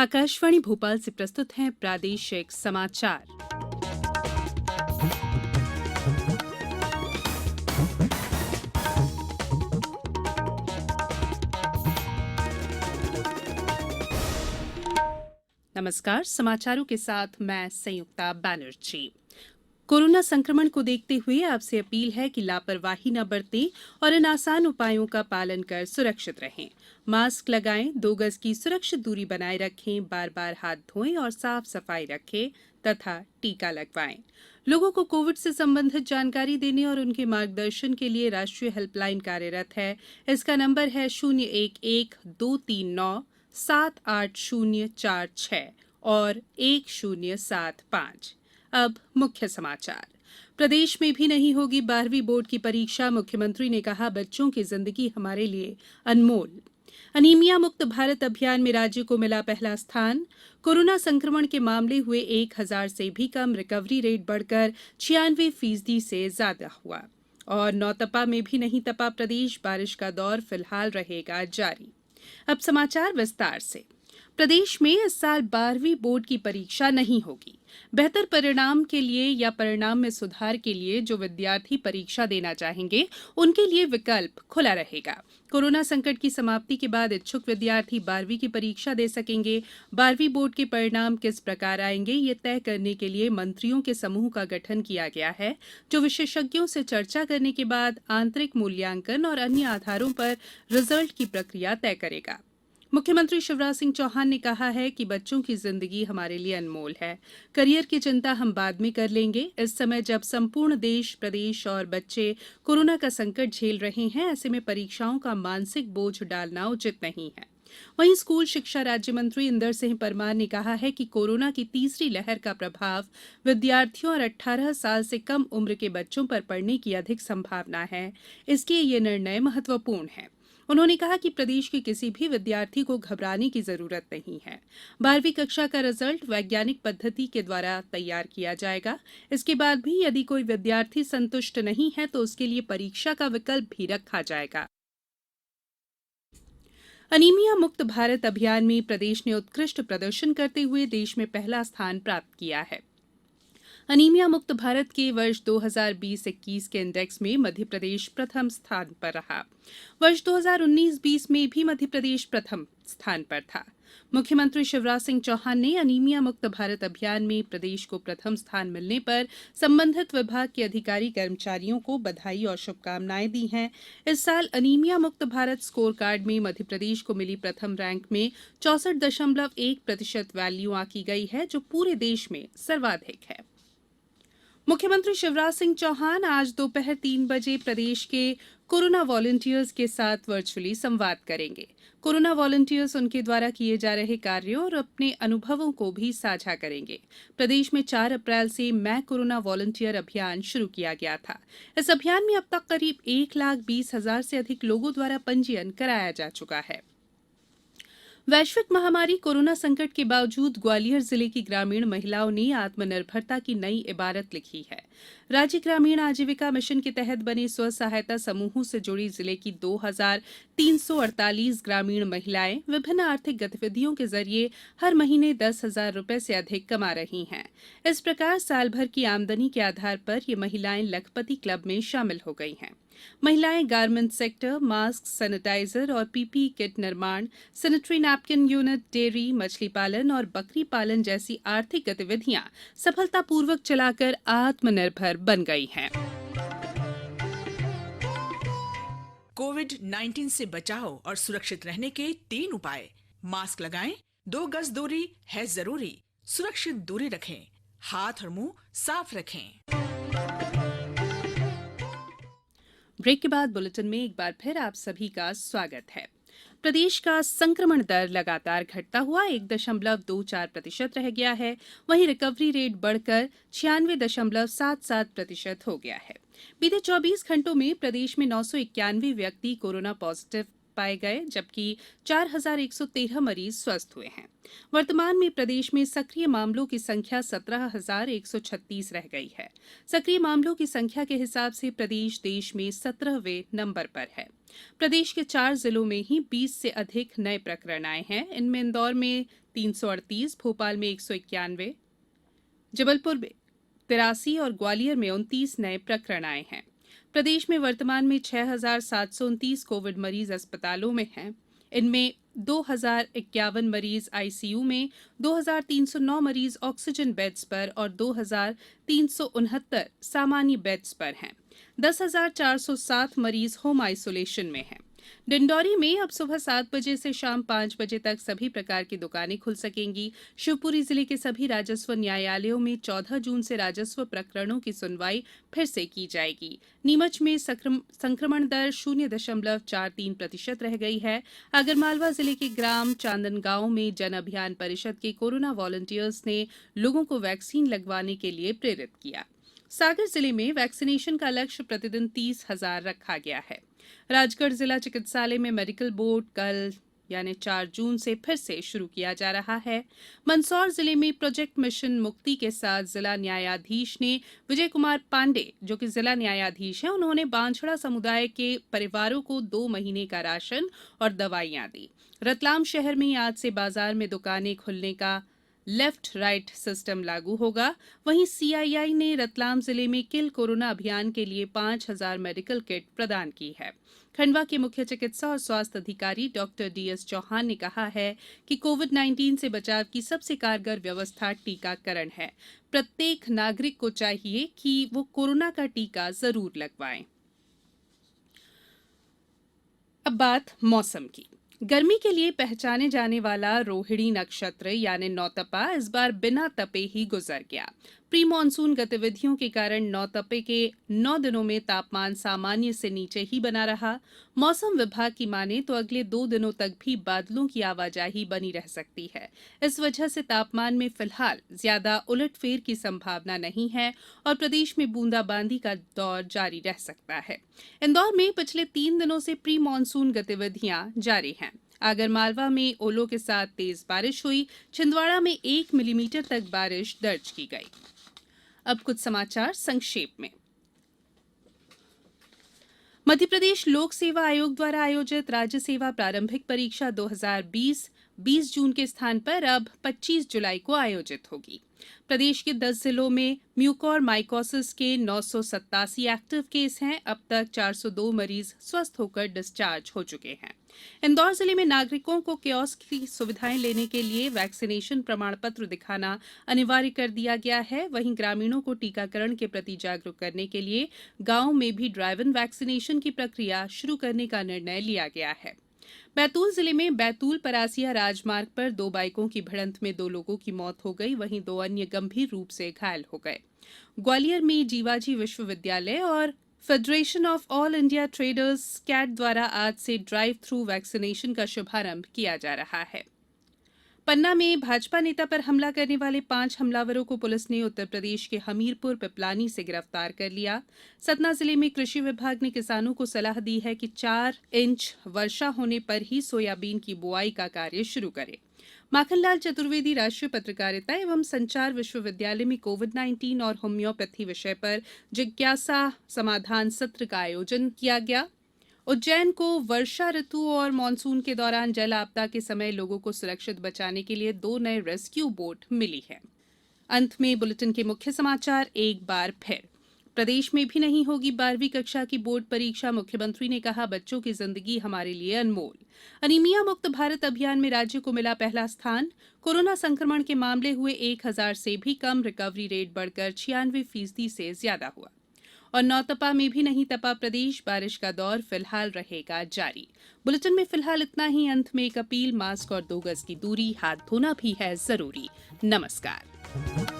आकाशवाणी भोपाल से प्रस्तुत हैं प्रादेशिक समाचार। नमस्कार, समाचारों के साथ मैं संयुक्ता बैनर्जी। कोरोना संक्रमण को देखते हुए आपसे अपील है कि लापरवाही न बरतें और इन आसान उपायों का पालन कर सुरक्षित रहें। मास्क लगाएं, 2 गज की सुरक्षित दूरी बनाए रखें, बार-बार हाथ धोएं और साफ सफाई रखें तथा टीका लगवाएं। लोगों को कोविड से संबंधित जानकारी देने और उनके मार्गदर्शन के लिए राष्ट्रीय हेल्पलाइन कार्यरत है। इसका नंबर है 011-239-78046 और 1075। अब मुख्य समाचार। प्रदेश में भी नहीं होगी 12वीं बोर्ड की परीक्षा। मुख्यमंत्री ने कहा, बच्चों की जिंदगी हमारे लिए अनमोल। अनीमिया मुक्त भारत अभियान में राज्य को मिला पहला स्थान। कोरोना संक्रमण के मामले हुए 1000 से भी कम। रिकवरी रेट बढ़कर 96% से ज्यादा हुआ। और नौतपा में भी नहीं तपा प्रदेश। बारिश का दौर फिलहाल रहेगा जारी। अब समाचार विस्तार से। प्रदेश में इस साल 12वीं बोर्ड की परीक्षा नहीं होगी। बेहतर परिणाम के लिए या परिणाम में सुधार के लिए जो विद्यार्थी परीक्षा देना चाहेंगे, उनके लिए विकल्प खुला रहेगा। कोरोना संकट की समाप्ति के बाद इच्छुक विद्यार्थी 12वीं की परीक्षा दे सकेंगे। 12वीं बोर्ड के परिणाम किस प्रकार आएंगे, ये तय करने के लिए मंत्रियों के समूह का गठन किया गया है, जो विशेषज्ञों से चर्चा करने के बाद आंतरिक मूल्यांकन और अन्य आधारों पर रिजल्ट की प्रक्रिया तय करेगा। मुख्यमंत्री शिवराज सिंह चौहान ने कहा है कि बच्चों की जिंदगी हमारे लिए अनमोल है। करियर की चिंता हम बाद में कर लेंगे। इस समय जब संपूर्ण देश, प्रदेश और बच्चे कोरोना का संकट झेल रहे हैं, ऐसे में परीक्षाओं का मानसिक बोझ डालना उचित नहीं है। वहीं स्कूल शिक्षा राज्य मंत्री इंदर सिंह परमार ने कहा है कि कोरोना की तीसरी लहर का प्रभाव विद्यार्थियों और 18 साल से कम उम्र के बच्चों पर पड़ने की अधिक संभावना है। इसलिए ये निर्णय महत्वपूर्ण है। उन्होंने कहा कि प्रदेश के किसी भी विद्यार्थी को घबराने की जरूरत नहीं है। 12वीं कक्षा का रिजल्ट वैज्ञानिक पद्धति के द्वारा तैयार किया जाएगा। इसके बाद भी यदि कोई विद्यार्थी संतुष्ट नहीं है तो उसके लिए परीक्षा का विकल्प भी रखा जाएगा। अनीमिया मुक्त भारत अभियान में प्रदेश ने उत्कृष्ट प्रदर्शन करते हुए देश में पहला स्थान प्राप्त किया है। अनीमिया मुक्त भारत के वर्ष 2020-21 के इंडेक्स में मध्य प्रदेश प्रथम स्थान पर रहा। वर्ष 2019-20 में भी मध्य प्रदेश प्रथम स्थान पर था। मुख्यमंत्री शिवराज सिंह चौहान ने अनीमिया मुक्त भारत अभियान में प्रदेश को प्रथम स्थान मिलने पर संबंधित विभाग के अधिकारी कर्मचारियों को बधाई और शुभकामनाएं दी हैं। इस साल अनीमिया मुक्त भारत स्कोर कार्ड में मध्य प्रदेश को मिली प्रथम रैंक में 64.1% वैल्यू आंकी गई है, जो पूरे देश में सर्वाधिक है। मुख्यमंत्री शिवराज सिंह चौहान आज दोपहर 3 बजे प्रदेश के कोरोना वॉलंटियर्स के साथ वर्चुअली संवाद करेंगे। कोरोना वॉलंटियर्स उनके द्वारा किए जा रहे कार्यों और अपने अनुभवों को भी साझा करेंगे। प्रदेश में 4 अप्रैल से मैं कोरोना वॉलंटियर अभियान शुरू किया गया था। इस अभियान में अब तक करीब 1,20,000 से अधिक लोगों द्वारा पंजीयन कराया जा चुका है। वैश्विक महामारी कोरोना संकट के बावजूद ग्वालियर जिले की ग्रामीण महिलाओं ने आत्मनिर्भरता की नई इबारत लिखी है। राज्य ग्रामीण आजीविका मिशन के तहत बने स्व सहायता समूहों से जुड़ी जिले की 2,348 ग्रामीण महिलाएं विभिन्न आर्थिक गतिविधियों के जरिए हर महीने 10,000 रुपए से अधिक कमा रही हैं। इस प्रकार साल भर की आमदनी के आधार पर ये महिलाएं लखपति क्लब में शामिल हो गई हैं। महिलाएं गारमेंट सेक्टर, मास्क, सैनिटाइजर और पीपीई किट निर्माण, सैनिटरी नैपकिन यूनिट, डेयरी, मछली पालन और बकरी पालन जैसी आर्थिक गतिविधियां सफलतापूर्वक चलाकर आत्मनिर्भर बन गई हैं। कोविड-19 से बचाव और सुरक्षित रहने के 3 उपाय। मास्क लगाएं, 2 गज दूरी है जरूरी, सुरक्षित दूरी रखें, हाथ और मुंह साफ रखें। ब्रेक के बाद बुलेटिन में एक बार फिर आप सभी का स्वागत है। प्रदेश का संक्रमण दर लगातार घटता हुआ 1.24% रह गया है। वहीं रिकवरी रेट बढ़कर 96.77% हो गया है। बीते 24 घंटों में प्रदेश में 991 व्यक्ति कोरोना पॉजिटिव पाए गए, जबकि 4,113 मरीज स्वस्थ हुए हैं। वर्तमान में प्रदेश में सक्रिय मामलों की संख्या 17,136 रह गई है। सक्रिय मामलों की संख्या के हिसाब से प्रदेश देश में 17वें नंबर पर है। प्रदेश के 4 जिलों में ही 20 से अधिक नए प्रकरण आए हैं। इनमें इंदौर में 338, भोपाल में 191, जबलपुर में 83 और ग्वालियर में 29 नए प्रकरण आए हैं। प्रदेश में वर्तमान में 6,729 कोविड मरीज अस्पतालों में हैं। इनमें 2,051 मरीज आईसीयू में, 2,309 मरीज ऑक्सीजन बेड्स पर और 2,369 सामान्य बेड्स पर हैं। 10,407 मरीज होम आइसोलेशन में हैं। डिंडौरी में अब सुबह 7 बजे से शाम 5 बजे तक सभी प्रकार की दुकानें खुल सकेंगी। शिवपुरी जिले के सभी राजस्व न्यायालयों में 14 जून से राजस्व प्रकरणों की सुनवाई फिर से की जाएगी। नीमच में संक्रमण दर 0.43% रह गई है। आगरमालवा जिले के ग्राम चांदनगांव में जन अभियान परिषद के कोरोना वॉलंटियर्स ने लोगों को वैक्सीन लगवाने के लिए प्रेरित किया। सागर जिले में वैक्सीनेशन का लक्ष्य प्रतिदिन 30,000 रखा गया है। राजगढ़ जिला चिकित्सालय में मेडिकल बोर्ड कल यानी 4 जून से फिर से शुरू किया जा रहा है। मंदसौर जिले में प्रोजेक्ट मिशन मुक्ति के साथ जिला न्यायाधीश ने विजय कुमार पांडे, जो कि जिला न्यायाधीश हैं, उन्होंने बांछड़ा समुदाय के परिवारों को 2 महीने का राशन और दवाइयां दी। रतलाम शहर में आज से बाजार में दुकानें खुलने का लेफ्ट राइट सिस्टम लागू होगा। वहीं सीआईआई ने रतलाम जिले में किल कोरोना अभियान के लिए 5,000 मेडिकल किट प्रदान की है। खंडवा के मुख्य चिकित्सा और स्वास्थ्य अधिकारी डॉक्टर डीएस चौहान ने कहा है कि कोविड-19 से बचाव की सबसे कारगर व्यवस्था टीकाकरण है। प्रत्येक नागरिक को चाहिए कि वो कोरोना का टीका जरूर लगवाएं। अब बात मौसम की। गर्मी के लिए पहचाने जाने वाला रोहिणी नक्षत्र यानी नौतपा इस बार बिना तपे ही गुजर गया। प्री मानसून गतिविधियों के कारण नौतपे के 9 दिनों में तापमान सामान्य से नीचे ही बना रहा। मौसम विभाग की माने तो अगले 2 दिनों तक भी बादलों की आवाजाही बनी रह सकती है। इस वजह से तापमान में फिलहाल ज्यादा उलटफेर की संभावना नहीं है और प्रदेश में बूंदाबांदी का दौर जारी रह सकता है। इंदौर में पिछले 3 दिनों से प्री मानसून गतिविधियां जारी हैं। आगरमालवा में ओलों के साथ तेज बारिश हुई। छिंदवाड़ा में 1 मिलीमीटर तक बारिश दर्ज की गई। अब कुछ समाचार संक्षेप में। मध्य प्रदेश लोक सेवा आयोग द्वारा आयोजित राज्य सेवा प्रारंभिक परीक्षा 2020 20 जून के स्थान पर अब 25 जुलाई को आयोजित होगी। प्रदेश के 10 जिलों में म्यूकोर माइकोसिस के 987 एक्टिव केस हैं। अब तक 402 मरीज स्वस्थ होकर डिस्चार्ज हो चुके हैं। इंदौर जिले में नागरिकों को कियोस्क की सुविधाएं लेने के लिए वैक्सीनेशन प्रमाण पत्र दिखाना अनिवार्य कर दिया गया है। वहीं ग्रामीणों को टीकाकरण के प्रति जागरूक करने के लिए गांव में भी ड्राइव इन वैक्सीनेशन की प्रक्रिया शुरू करने का निर्णय लिया गया है। बैतूल जिले में बैतूल परासिया राजमार्ग पर 2 बाइकों की भिड़ंत में 2 लोगों की मौत हो गई, वहीं 2 अन्य गंभीर रूप से घायल हो गए। ग्वालियर में जीवाजी विश्वविद्यालय और federation of all India traders CAT द्वारा आज से ड्राइव थ्रू वैक्सीनेशन का शुभारंभ किया जा रहा है। पन्ना में भाजपा नेता पर हमला करने वाले 5 हमलावरों को पुलिस ने उत्तर प्रदेश के हमीरपुर पिपलानी से गिरफ्तार कर लिया। सतना जिले में कृषि विभाग ने किसानों को सलाह दी है कि 4 इंच वर्षा होने पर ही सोयाबीन की बुआई का कार्य शुरू करें। माखनलाल चतुर्वेदी राष्ट्रीय पत्रकारिता एवं संचार विश्वविद्यालय में कोविड-19 और होम्योपैथी विषय पर जिज्ञासा समाधान सत्र का आयोजन किया गया। उज्जैन को वर्षा ऋतु और मानसून के दौरान जल आपदा के समय लोगों को सुरक्षित बचाने के लिए 2 नए रेस्क्यू बोट मिली है। अंत में बुलेटिन के मुख्य समाचार एक बार फिर। प्रदेश में भी नहीं होगी 12वीं कक्षा की बोर्ड परीक्षा। मुख्यमंत्री ने कहा, बच्चों की जिंदगी हमारे लिए अनमोल। अनीमिया मुक्त भारत अभियान में राज्य को मिला पहला स्थान। कोरोना संक्रमण के मामले हुए 1,000 से भी कम। रिकवरी रेट बढ़कर 96% से ज्यादा हुआ। और नौतपा में भी नहीं तपा प्रदेश। बारिश का दौर फिलहाल रहेगा जारी। बुलेटिन में फिलहाल इतना ही। अंत में एक अपील, मास्क और 2 गज की दूरी, हाथ धोना भी है जरूरी। नमस्कार।